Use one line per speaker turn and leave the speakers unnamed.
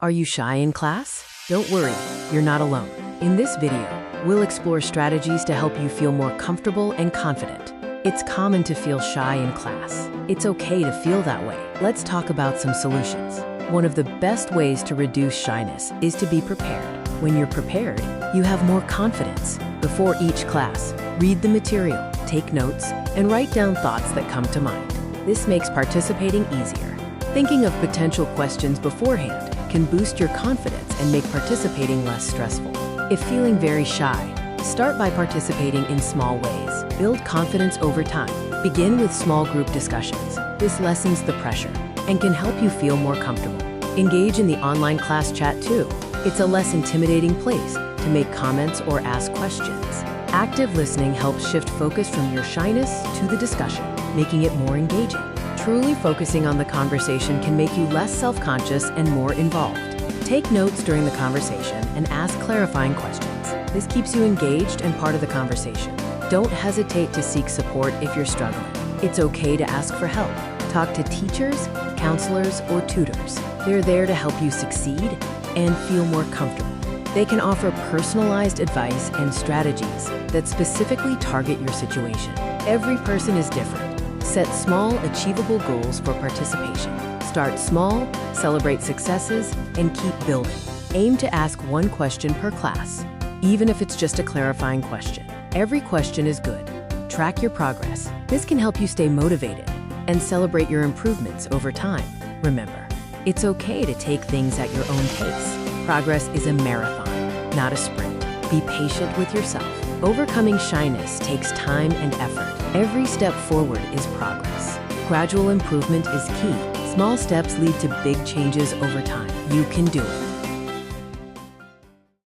Are you shy in class? Don't worry, you're not alone. In this video, we'll explore strategies to help you feel more comfortable and confident. It's common to feel shy in class. It's okay to feel that way. Let's talk about some solutions. One of the best ways to reduce shyness is to be prepared. When you're prepared, you have more confidence. Before each class, read the material, take notes, and write down thoughts that come to mind. This makes participating easier. Thinking of potential questions beforehand can boost your confidence and make participating less stressful. If feeling very shy, start by participating in small ways. Build confidence over time. Begin with small group discussions. This lessens the pressure and can help you feel more comfortable. Engage in the online class chat too. It's a less intimidating place to make comments or ask questions. Active listening helps shift focus from your shyness to the discussion, making it more engaging. Truly focusing on the conversation can make you less self-conscious and more involved. Take notes during the conversation and ask clarifying questions. This keeps you engaged and part of the conversation. Don't hesitate to seek support if you're struggling. It's okay to ask for help. Talk to teachers, counselors, or tutors. They're there to help you succeed and feel more comfortable. They can offer personalized advice and strategies that specifically target your situation. Every person is different. Set small, achievable goals for participation. Start small, celebrate successes, and keep building. Aim to ask one question per class, even if it's just a clarifying question. Every question is good. Track your progress. This can help you stay motivated and celebrate your improvements over time. Remember, it's okay to take things at your own pace. Progress is a marathon, not a sprint. Be patient with yourself. Overcoming shyness takes time and effort. Every step forward is progress. Gradual improvement is key. Small steps lead to big changes over time. You can do it.